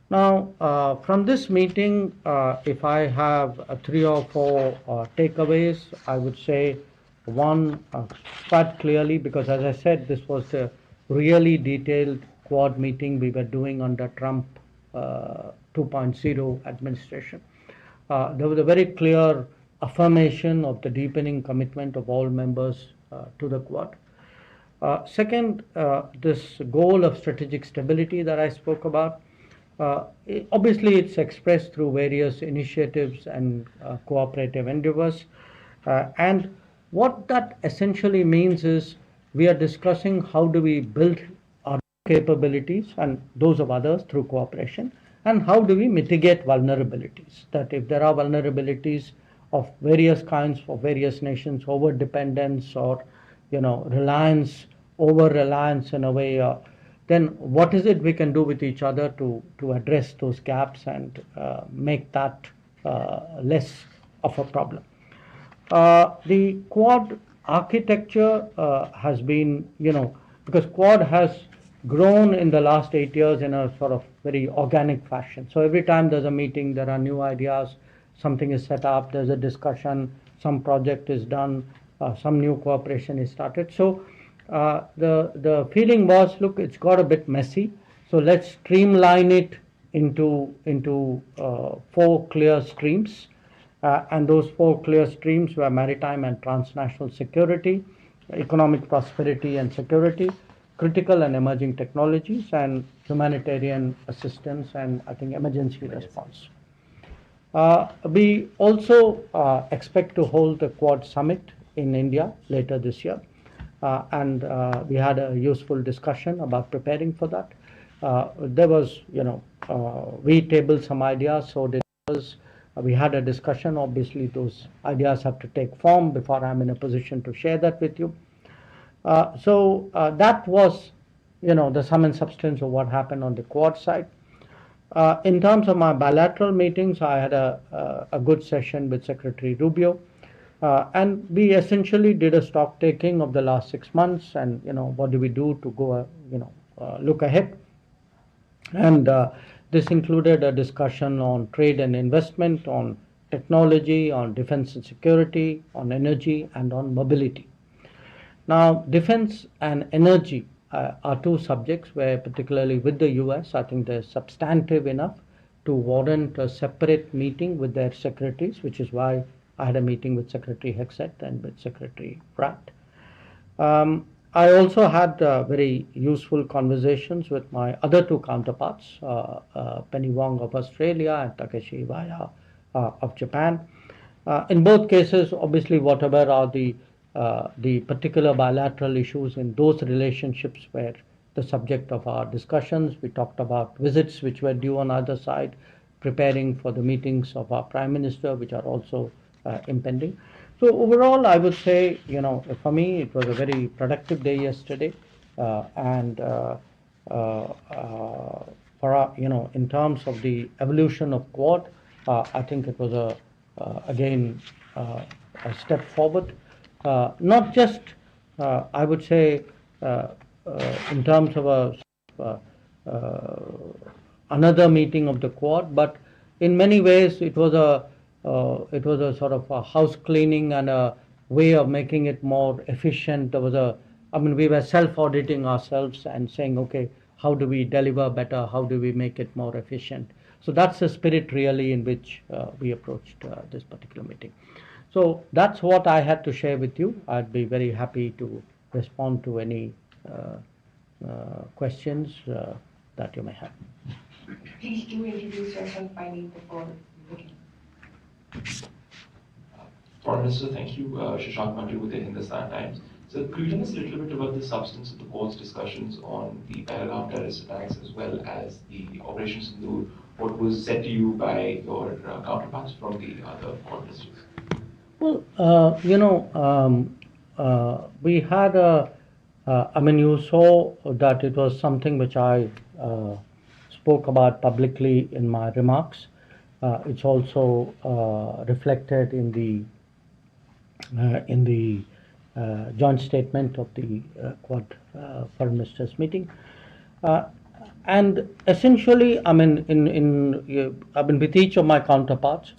Now, from this meeting, if I have three or four takeaways, I would say one, quite clearly, because as I said, this was a really detailed Quad meeting we were doing under Trump 2.0 administration. There was a very clear affirmation of the deepening commitment of all members to the Quad. Second, this goal of strategic stability that I spoke about, obviously it's expressed through various initiatives and cooperative endeavors. And what that essentially means is we are discussing how do we build our capabilities and those of others through cooperation, and how do we mitigate vulnerabilities. That if there are vulnerabilities of various kinds for various nations, over dependence or reliance, over reliance in a way, then what is it we can do with each other to address those gaps and make that less of a problem. The Quad architecture has been, because Quad has grown in the last 8 years in a sort of very organic fashion. So every time there's a meeting, there are new ideas, something is set up, there's a discussion, some project is done, some new cooperation is started. So the feeling was, look, it's got a bit messy, so let's streamline it into four clear streams. And those four clear streams were maritime and transnational security, economic prosperity and security, critical and emerging technologies, and humanitarian assistance and I think emergency response. We also expect to hold the Quad Summit in India later this year. And we had a useful discussion about preparing for that. There was, we tabled some ideas, so did others. We had a discussion. Obviously, those ideas have to take form before I'm in a position to share that with you. So that was, the sum and substance of what happened on the Quad side. In terms of my bilateral meetings, I had a good session with Secretary Rubio. And we essentially did a stock taking of the last 6 months and, what do we do to go, look ahead. And this included a discussion on trade and investment, on technology, on defense and security, on energy, and on mobility. Now, defense and energy are two subjects where, particularly with the US, I think they're substantive enough to warrant a separate meeting with their secretaries, which is why I had a meeting with Secretary Hexet and with Secretary Pratt. I also had very useful conversations with my other two counterparts, Penny Wong of Australia and Takeshi Iwaya of Japan. In both cases, obviously, whatever are the particular bilateral issues in those relationships were the subject of our discussions. We talked about visits which were due on either side, preparing for the meetings of our Prime Minister, which are also impending. So overall, I would say, for me, it was a very productive day yesterday, and in terms of the evolution of Quad, I think it was again a step forward. Not just, I would say, in terms of another meeting of the Quad, but in many ways it was a sort of a house cleaning and a way of making it more efficient. We were self-auditing ourselves and saying, okay, how do we deliver better? How do we make it more efficient? So that's the spirit really in which we approached this particular meeting. So that's what I had to share with you. I'd be very happy to respond to any questions that you may have. Please do introduce yourself by name before we begin. Foreign Minister, thank you. Shashank Mandri with the Hindustan Times. So could you tell us a little bit about the substance of the Quad's discussions on the Pahalgam terrorist attacks as well as the Operation Sindoor? What was said to you by your counterparts from the other Quad ministers? Well, we had you saw that it was something which I spoke about publicly in my remarks. It's also reflected in the joint statement of the Quad Foreign Ministers meeting. And essentially, I mean, I've been with each of my counterparts.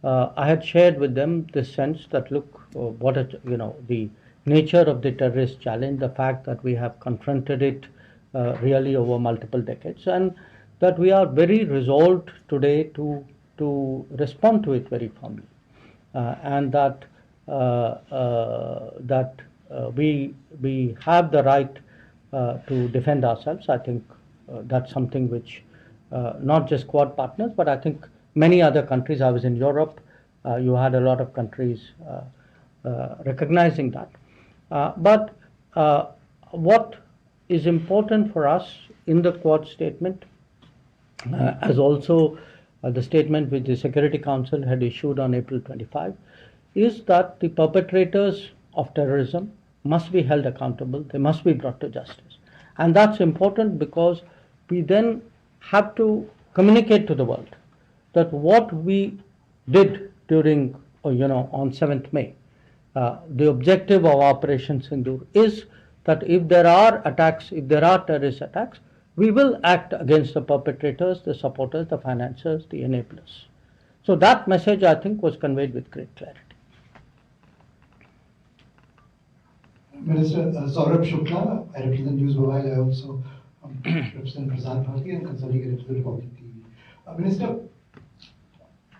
I had shared with them this sense that look, the nature of the terrorist challenge, the fact that we have confronted it really over multiple decades, and that we are very resolved today to respond to it very firmly, and that we have the right to defend ourselves. I think that's something which not just Quad partners, but I think many other countries. I was in Europe. You had a lot of countries recognizing that. But what is important for us in the Quad statement, as also the statement which the Security Council had issued on April 25, is that the perpetrators of terrorism must be held accountable, they must be brought to justice. And that's important because we then have to communicate to the world that what we did during, on 7th May, the objective of Operation Sindoor is that if there are attacks, if there are terrorist attacks, we will act against the perpetrators, the supporters, the financiers, the enablers. So that message, I think, was conveyed with great clarity. Minister Saurabh Shukla, I represent News Mobile. I also represent Prasar Bharati and consulting editor of Republic TV. Minister,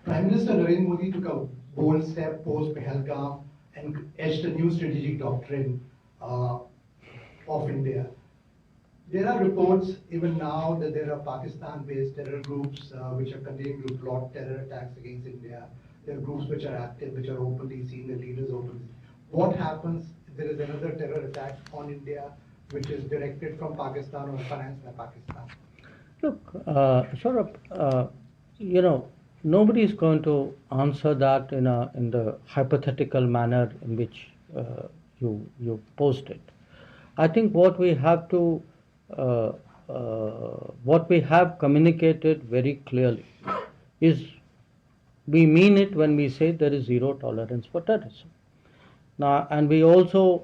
Prime Minister Narendra Modi took a bold step post Pahalgam and etched a new strategic doctrine of India. There are reports even now that there are Pakistan-based terror groups which are continuing to plot terror attacks against India. There are groups which are active, which are openly seen, the leaders openly. What happens if there is another terror attack on India which is directed from Pakistan or financed by Pakistan? Look, Saurabh, nobody is going to answer that in the hypothetical manner in which you posed it. I think what we have communicated very clearly is we mean it when we say there is zero tolerance for terrorism. Now, and we also,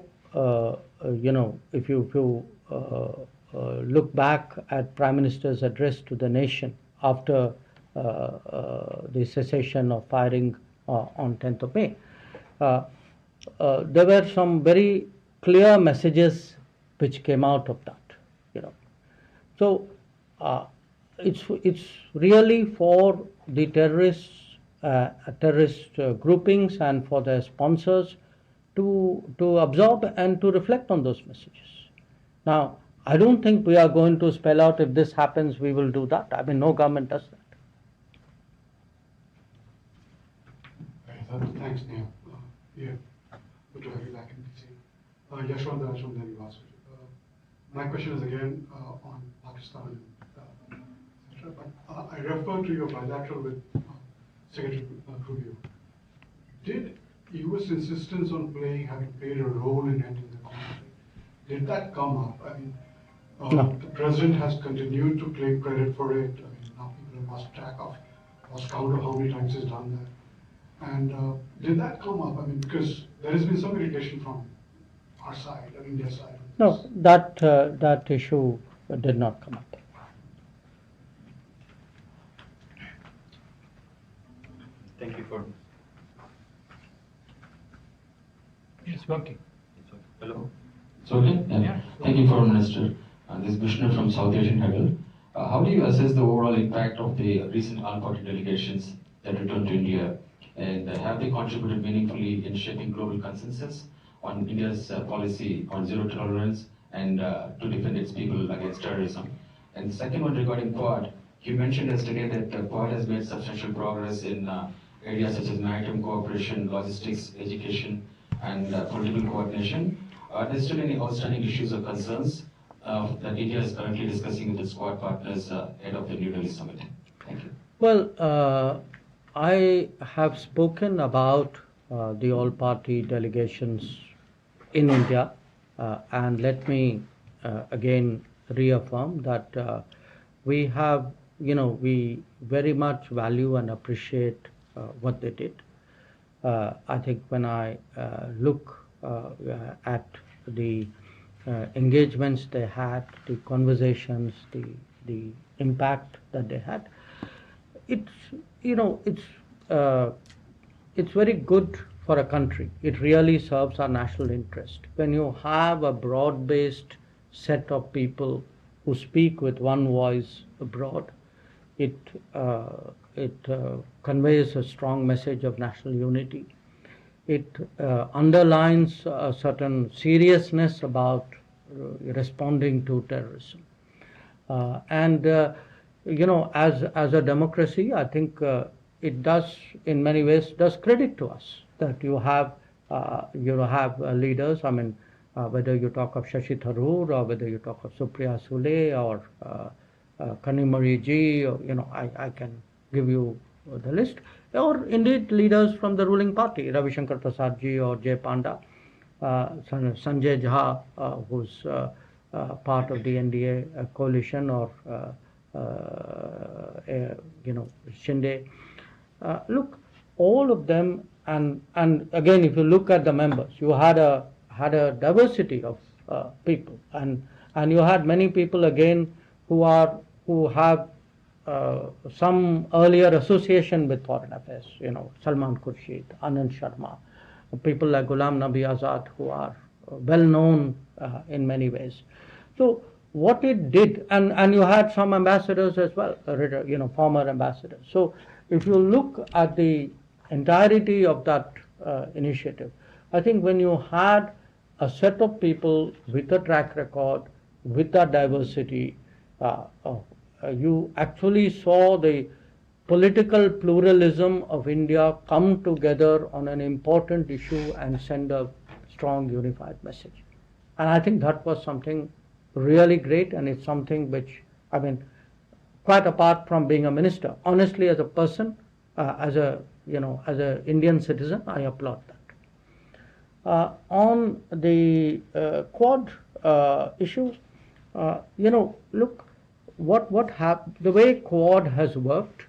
if you look back at Prime Minister's address to the nation after the cessation of firing on 10th of May, there were some very clear messages which came out of that. So it's really for the terrorist groupings and for their sponsors to absorb and to reflect on those messages. Now, I don't think we are going to spell out if this happens, we will do that. I mean, no government does that. Thanks, Neil. Yeah, good to have you back in DC. Yashwant from the University. My question is again on Pakistan, etc. But I refer to your bilateral with Secretary Rubio. Did U.S. insistence on having played a role in ending the conflict, did that come up? I mean, No. The president has continued to claim credit for it. I mean, now people have lost track of, lost count of how many times he's done that. And did that come up? I mean, because there has been some irritation from our side, I mean, their side. No, that issue did not come up. Thank you for. It's working. Hello. So, thank you, Foreign Minister. This is Vishnu from South Asian Herald. How do you assess the overall impact of the recent all-party delegations that returned to India, and have they contributed meaningfully in shaping global consensus on India's policy on zero tolerance and to defend its people against terrorism? And the second one regarding Quad, you mentioned yesterday that Quad has made substantial progress in areas such as maritime cooperation, logistics, education, and political coordination. Are there still any outstanding issues or concerns that India is currently discussing with its Quad partners ahead of the New Delhi summit? Thank you. Well, I have spoken about the all-party delegations in India, and let me again reaffirm that we have, we very much value and appreciate what they did. I think when I look at the engagements they had, the conversations, the the impact that they had. It's, you know, it's very good for a country. It really serves our national interest. When you have a broad-based set of people who speak with one voice abroad, it conveys a strong message of national unity. It underlines a certain seriousness about responding to terrorism. You know, as a democracy, I think it does, in many ways, does credit to us that you have leaders. I mean, whether you talk of Shashi Tharoor or whether you talk of Supriya Sule or Kanimari Ji, or, you know, I can give you the list, or indeed leaders from the ruling party, Ravishankar Prasad Ji or Jay Panda, Sanjay Jha, who's part of the NDA coalition, or you know, Shinde. Look, all of them, and again, if you look at the members, you had a diversity of people, and you had many people again who have some earlier association with foreign affairs. You know, Salman Khurshid, Anand Sharma, people like Ghulam Nabi Azad, who are well known in many ways. So what it did, and you had some ambassadors as well, you know, former ambassadors. So if you look at the entirety of that initiative, I think when you had a set of people with a track record, with that diversity, you actually saw the political pluralism of India come together on an important issue and send a strong unified message. And I think that was something really great, and it's something which, I mean, quite apart from being a minister, honestly, as a person, as a, you know, as an Indian citizen, I applaud that. On the Quad issue, you know, look, what happened, the way Quad has worked,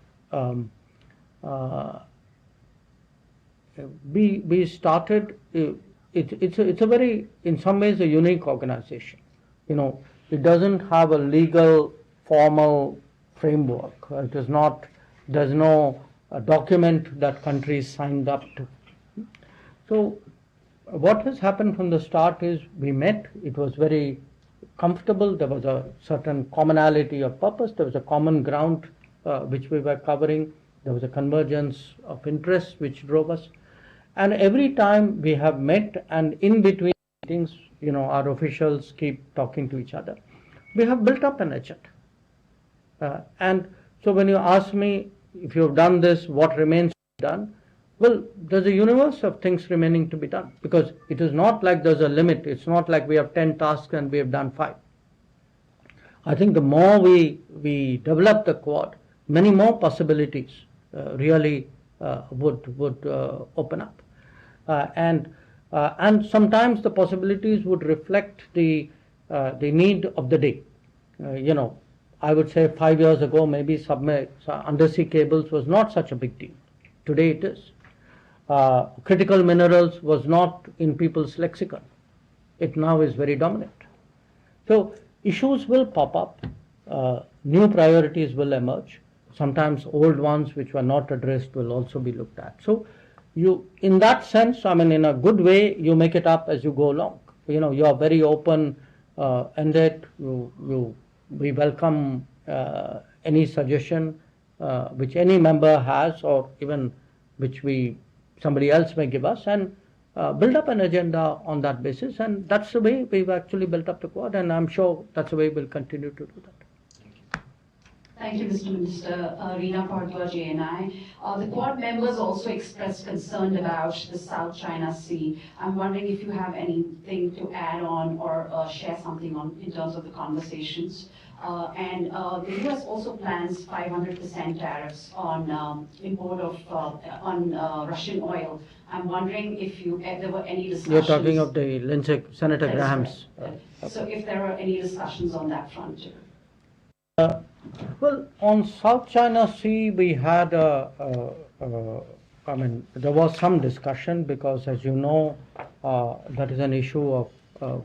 we started, it's a very, in some ways, a unique organization. You know, it doesn't have a legal, formal framework. It is not, there's no document that countries signed up to. So what has happened from the start is we met, it was very comfortable, there was a certain commonality of purpose, there was a common ground which we were covering, there was a convergence of interests which drove us. And every time we have met, and in between meetings, you know, our officials keep talking to each other, we have built up an agenda. And so when you ask me, if you've done this, what remains to be done? Well, there's a universe of things remaining to be done, because it is not like there's a limit. It's not like we have 10 tasks and we have done 5. I think the more we develop the Quad, many more possibilities really would open up. And sometimes the possibilities would reflect the need of the day. You know, I would say 5 years ago, maybe undersea cables was not such a big deal. Today it is. Critical minerals was not in people's lexicon. It now is very dominant. So issues will pop up, new priorities will emerge. Sometimes old ones which were not addressed will also be looked at. So you, in that sense, I mean, in a good way, you make it up as you go along. You know, you are very open ended. We welcome any suggestion which any member has, or even which somebody else may give us, and build up an agenda on that basis. And that's the way we've actually built up the Quad, and I'm sure that's the way we'll continue to do that. Thank you, Mr. Minister. Reena Bhardwaj, JNI. The Quad members also expressed concern about the South China Sea. I'm wondering if you have anything to add on or share something on in terms of the conversations. And the US also plans 500% tariffs on import of Russian oil. I'm wondering if there were any discussions. You're talking of the Lindsey, Senator Graham's. Right. So if there are any discussions on that front too. Well, on South China Sea, we had I mean, there was some discussion, because, as you know, that is an issue of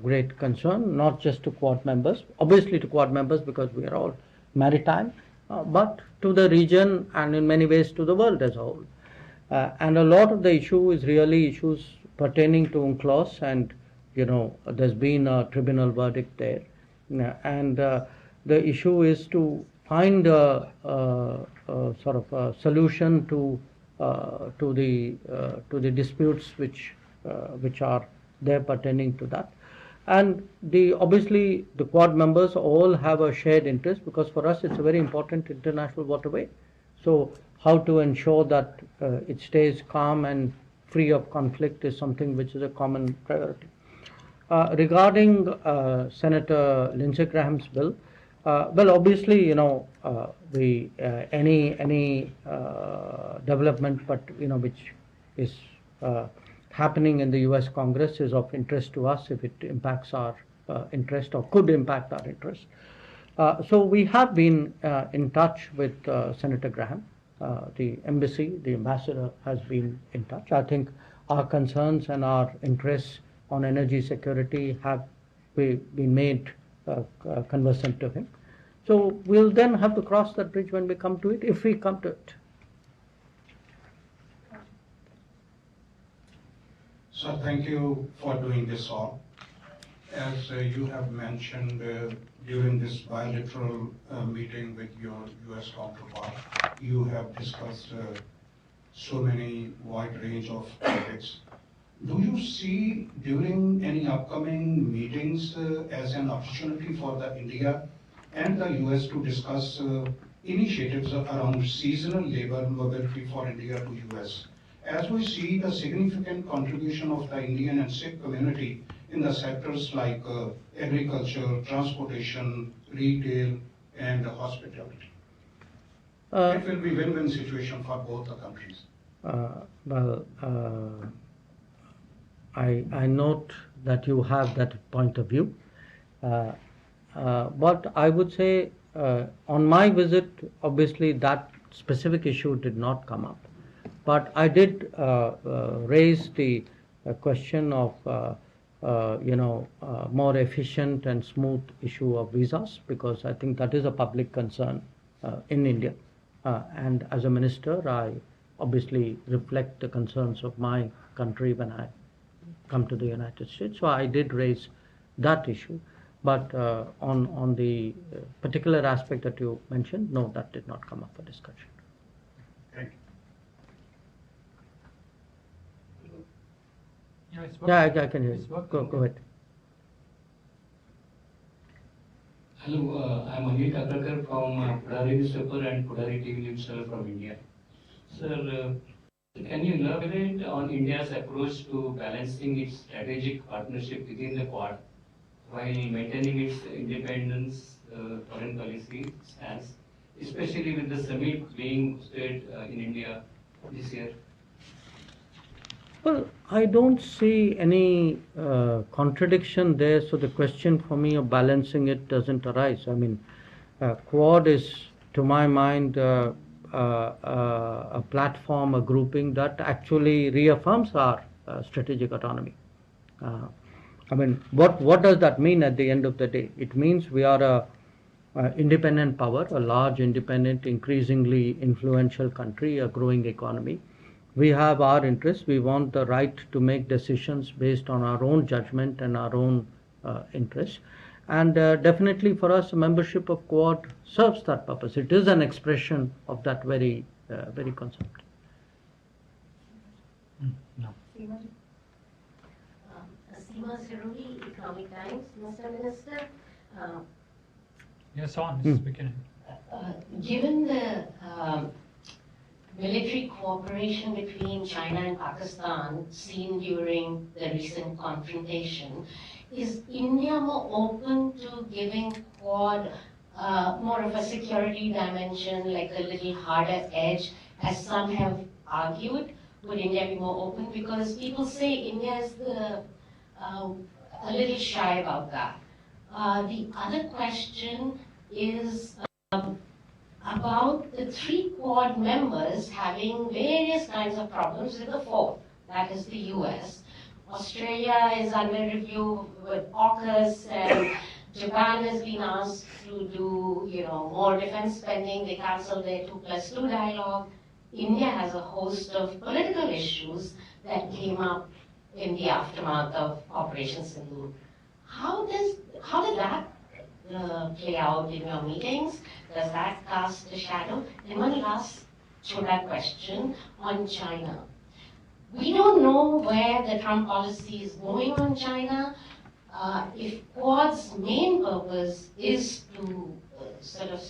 great concern, not just to Quad members, obviously to Quad members, because we are all maritime, but to the region and in many ways to the world as a whole. And a lot of the issue is really issues pertaining to UNCLOS, and there's been a tribunal verdict there, and the issue is to find a sort of a solution to the disputes which are there pertaining to that. And obviously the Quad members all have a shared interest, because for us it's a very important international waterway. So how to ensure that it stays calm and free of conflict is something which is a common priority. Regarding Senator Lindsey Graham's bill, well, obviously, any development, but which is happening in the U.S. Congress is of interest to us if it impacts our interest or could impact our interest. So we have been in touch with Senator Graham. The embassy, the ambassador has been in touch. I think our concerns and our interests on energy security have been made conversant to him. So we'll then have to cross that bridge when we come to it, if we come to it. Sir, thank you for doing this all. As you have mentioned during this bilateral meeting with your U.S. counterpart, you have discussed so many wide range of topics. Do you see during any upcoming meetings as an opportunity for the India and the U.S. to discuss initiatives around seasonal labor mobility for India to U.S.? As we see the significant contribution of the Indian and Sikh community in the sectors like agriculture, transportation, retail, and hospitality. It will be win-win situation for both the countries. I note that you have that point of view, but I would say on my visit, obviously that specific issue did not come up. But I did raise the question of more efficient and smooth issue of visas, because I think that is a public concern in India. And as a minister, I obviously reflect the concerns of my country when I come to the United States. So I did raise that issue. But on the particular aspect that you mentioned, no, that did not come up for discussion. Thank you. Yeah, I can hear you. Go ahead. Hello, I'm Anil Kakrakar from Pudari newspaper and Pudari TV news channel from India. Sir, can you elaborate on India's approach to balancing its strategic partnership within the Quad while maintaining its independence, foreign policy stance, especially with the summit being hosted in India this year? Well, I don't see any contradiction there, so the question for me of balancing it doesn't arise. I mean, Quad is, to my mind, a platform, a grouping that actually reaffirms our strategic autonomy. I mean, what does that mean at the end of the day? It means we are a independent power, a large, independent, increasingly influential country, a growing economy. We have our interests. We want the right to make decisions based on our own judgment and our own interests. And definitely for us, membership of Quad serves that purpose. It is an expression of that very concept. No. Seema Siruri, Economic Times. Mr. Minister. Yes, on. This is beginning. Given the military cooperation between China and Pakistan seen during the recent confrontation, is India more open to giving Quad more of a security dimension, like a little harder edge, as some have argued? Would India be more open? Because people say India is a little shy about that. The other question is about the 3 Quad members having various kinds of problems with the 4th, that is the US. Australia is under review with AUKUS, and Japan has been asked to do, more defense spending. They cancelled their 2+2 dialogue. India has a host of political issues that came up in the aftermath of Operation Sindoor. How did that play out in your meetings? Does that cast a shadow? And one last Chota question on China. We don't know where the Trump policy is going on China. If Quad's main purpose is to sort of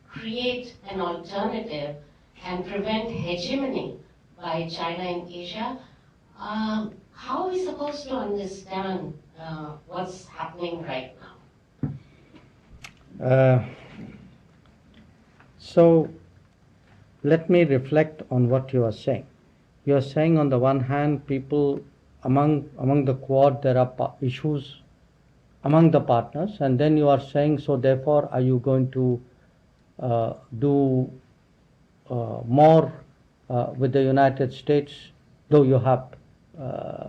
create an alternative and prevent hegemony by China in Asia, how are we supposed to understand what's happening right now? So let me reflect on what you are saying. You are saying on the one hand, people among the Quad, there are issues among the partners, and then you are saying, so therefore, are you going to do more with the United States, though you have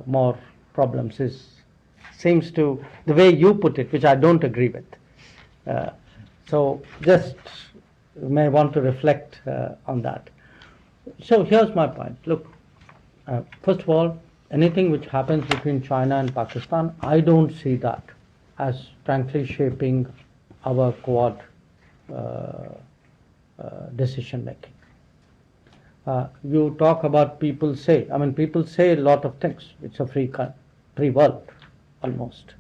more problems? Seems to, the way you put it, which I don't agree with. So just may want to reflect on that. So here's my point. Look, first of all, anything which happens between China and Pakistan, I don't see that as frankly shaping our Quad decision making. You talk about people say a lot of things. It's a free world, almost.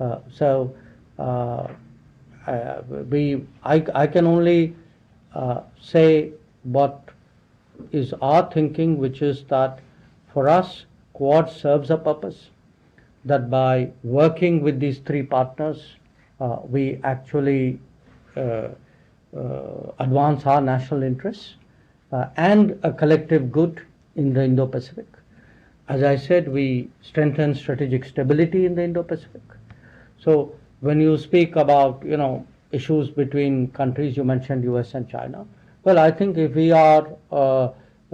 I can only say what is our thinking, which is that for us, Quad serves a purpose, that by working with these three partners, we actually advance our national interests and a collective good in the Indo-Pacific. As I said, we strengthen strategic stability in the Indo-Pacific. So when you speak about, issues between countries, you mentioned US and China. Well, I think if we are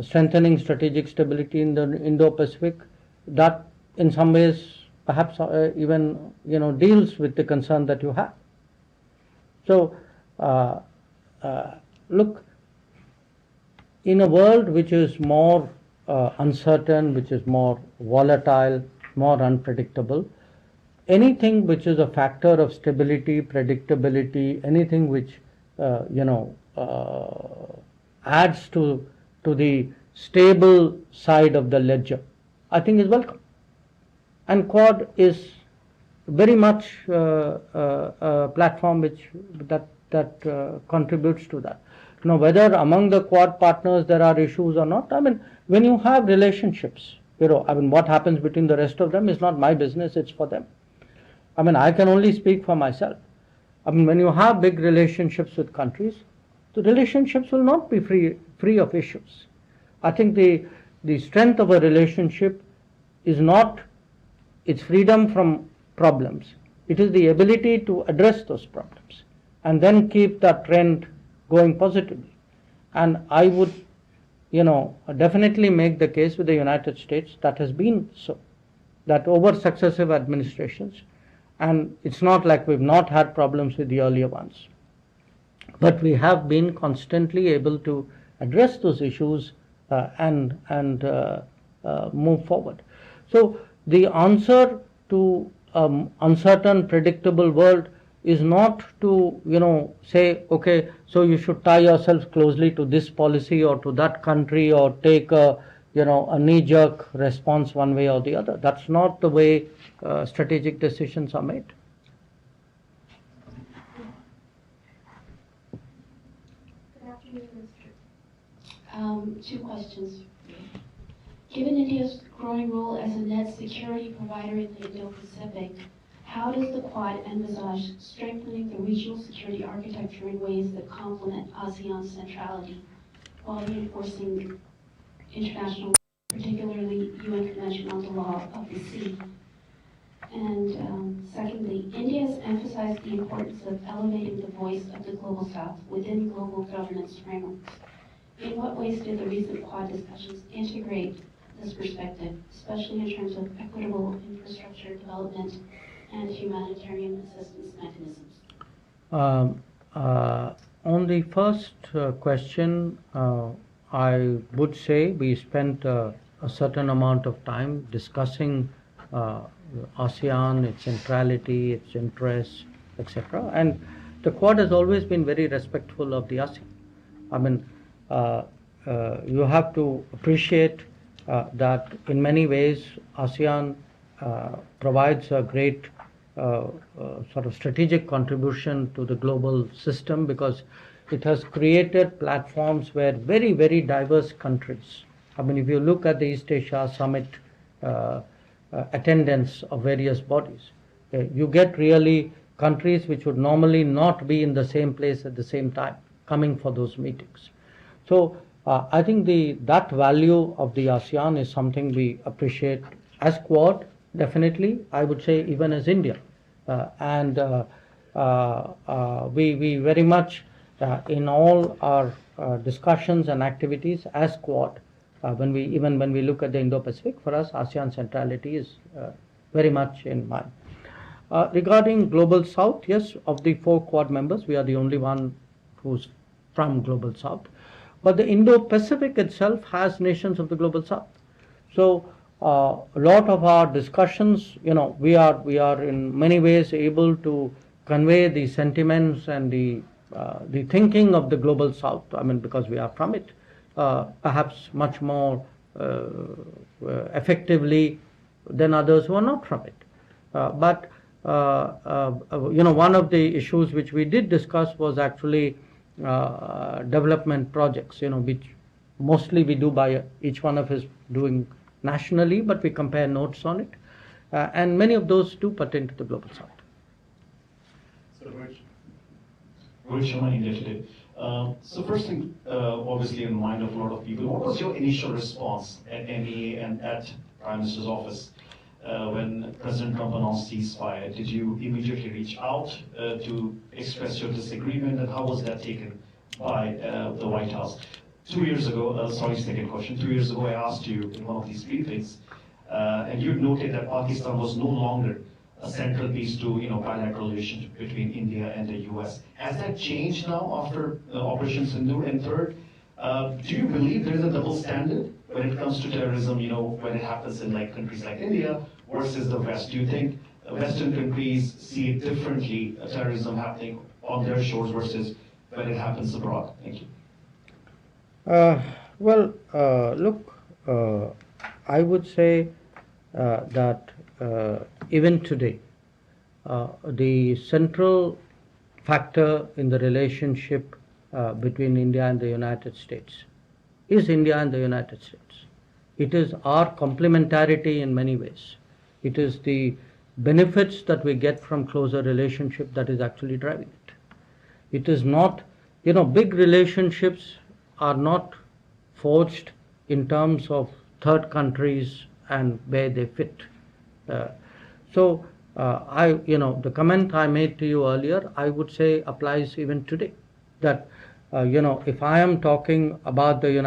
strengthening strategic stability in the Indo-Pacific, that in some ways perhaps even deals with the concern that you have. So look, in a world which is more uncertain, which is more volatile, more unpredictable, anything which is a factor of stability, predictability, anything which adds to the stable side of the ledger, I think is welcome. And Quad is very much a platform that contributes to that. Whether among the Quad partners there are issues or not, when you have relationships, what happens between the rest of them is not my business, it's for them. I can only speak for myself. When you have big relationships with countries, the relationships will not be free of issues. I think the strength of a relationship is not its freedom from problems. It is the ability to address those problems and then keep that trend going positively. And I would, definitely make the case with the United States that has been so, that over successive administrations, and it's not like we've not had problems with the earlier ones, but we have been constantly able to address those issues and move forward. So the answer to uncertain, predictable world is not to say, okay, so you should tie yourself closely to this policy or to that country or take a knee-jerk response one way or the other. That's not the way strategic decisions are made. Good afternoon, Minister. Two questions. Given India's growing role as a net security provider in the Indo-Pacific, how does the Quad envisage strengthening the regional security architecture in ways that complement ASEAN's centrality while reinforcing international, particularly UN Convention on the Law of the Sea? And secondly, India has emphasized the importance of elevating the voice of the Global South within global governance frameworks. In what ways did the recent Quad discussions integrate this perspective, especially in terms of equitable infrastructure development and humanitarian assistance mechanisms? On the first question, I would say we spent a certain amount of time discussing ASEAN, its centrality, its interests, etc. And the Quad has always been very respectful of the ASEAN. I mean, you have to appreciate that in many ways ASEAN provides a great sort of strategic contribution to the global system, because it has created platforms where very, very diverse countries. I mean, if you look at the East Asia Summit attendance of various bodies, you get really countries which would normally not be in the same place at the same time coming for those meetings. So I think that value of the ASEAN is something we appreciate as Quad, definitely, I would say even as India. We very much, in all our discussions and activities as Quad, when we look at the Indo-Pacific, for us, ASEAN centrality is very much in mind. Regarding Global South, yes, of the 4 Quad members, we are the only one who's from Global South. But the Indo-Pacific itself has nations of the Global South. So a lot of our discussions, we are in many ways able to convey the sentiments and the thinking of the Global South. I mean, because we are from it, perhaps much more effectively than others who are not from it. But one of the issues which we did discuss was actually development projects, which mostly we do by each one of us doing nationally, but we compare notes on it. And many of those do pertain to the Global South. So, Rohit Sharma, India Today. So first thing, obviously in the mind of a lot of people, what was your initial response at NEA and at Prime Minister's office when President Trump announced ceasefire? Did you immediately reach out to express your disagreement, and how was that taken by the White House? 2 years ago, second question. 2 years ago, I asked you in one of these briefings, and you noted that Pakistan was no longer a central piece to bilateral relationship between India and the US. Has that changed now after Operation Sindoor? And third, do you believe there is a double standard when it comes to terrorism, when it happens in countries like India versus the West? Do you think Western countries see it differently, terrorism happening on their shores versus when it happens abroad? Thank you. I would say that even today, the central factor in the relationship between India and the United States is India and the United States. It is our complementarity in many ways. It is the benefits that we get from closer relationship that is actually driving it. It is not, big relationships are not forged in terms of third countries and where they fit. The comment I made to you earlier, I would say applies even today. That if I am talking about when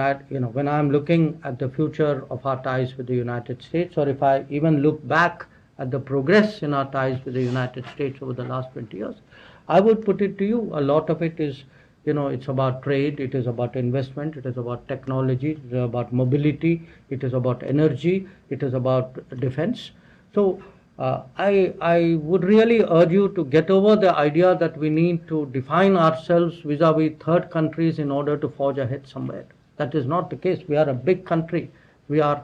I am looking at the future of our ties with the United States, or if I even look back at the progress in our ties with the United States over the last 20 years, I would put it to you, a lot of it is, it's about trade, it is about investment, it is about technology, it is about mobility, it is about energy, it is about defense. So I would really urge you to get over the idea that we need to define ourselves vis-a-vis third countries in order to forge ahead somewhere. That is not the case. We are a big country. We are,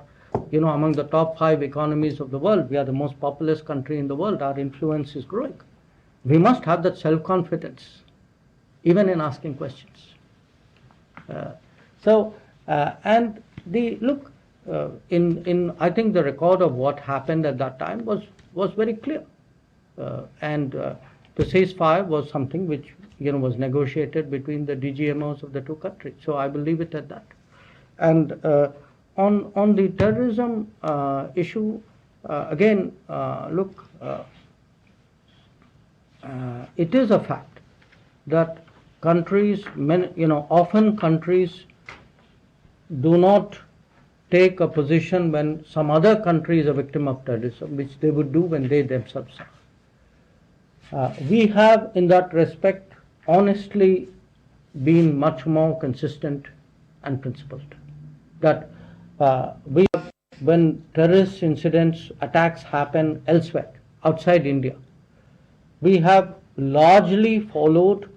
among the top 5 economies of the world. We are the most populous country in the world. Our influence is growing. We must have that self-confidence, even in asking questions. I think the record of what happened at that time was very clear. The ceasefire was something which was negotiated between the DGMOs of the 2 countries. So I will leave it at that. And on the terrorism issue, again, it is a fact that countries, often countries do not take a position when some other country is a victim of terrorism, which they would do when they themselves are. We have, in that respect, honestly been much more consistent and principled. That we have, when terrorist incidents, attacks happen elsewhere, outside India, we have largely followed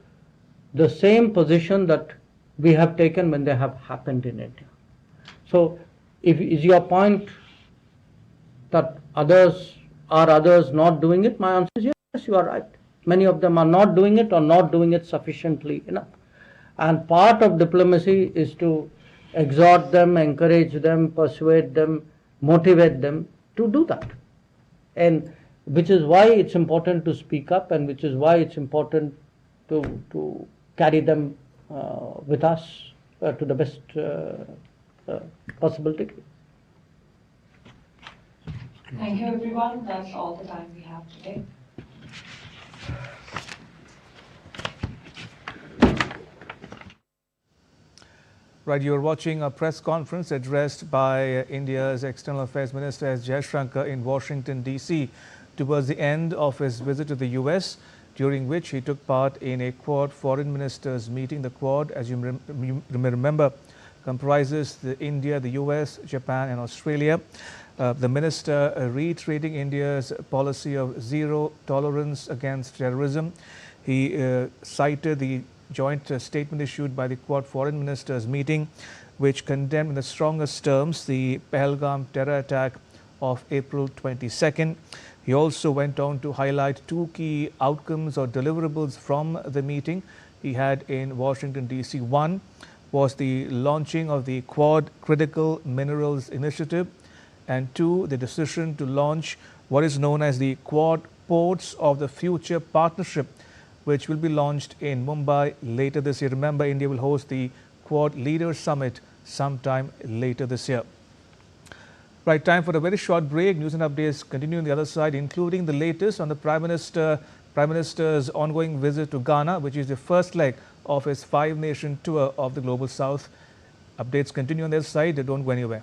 the same position that we have taken when they have happened in India. So, if is your point that others not doing it? My answer is yes, you are right. Many of them are not doing it or not doing it sufficiently enough. And part of diplomacy is to exhort them, encourage them, persuade them, motivate them to do that. And which is why it's important to speak up, and which is why it's important to carry them with us to the best possible degree. Thank you, everyone. That's all the time we have today. Right, you're watching a press conference addressed by India's External Affairs Minister Jaishankar in Washington, D.C. towards the end of his visit to the U.S., during which he took part in a Quad foreign ministers meeting. The Quad, as you may remember, comprises India, the U.S., Japan and Australia. The minister reiterating India's policy of zero tolerance against terrorism. He cited the joint statement issued by the Quad foreign ministers meeting, which condemned in the strongest terms the Pahalgam terror attack of April 22nd. He also went on to highlight two key outcomes or deliverables from the meeting he had in Washington, D.C. One was the launching of the Quad Critical Minerals Initiative, and two, the decision to launch what is known as the Quad Ports of the Future Partnership, which will be launched in Mumbai later this year. Remember, India will host the Quad Leaders Summit sometime later this year. Right, time for a very short break. News and updates continue on the other side, including the latest on the Prime Minister's ongoing visit to Ghana, which is the first leg of his 5-nation tour of the Global South. Updates continue on their side. Don't go anywhere.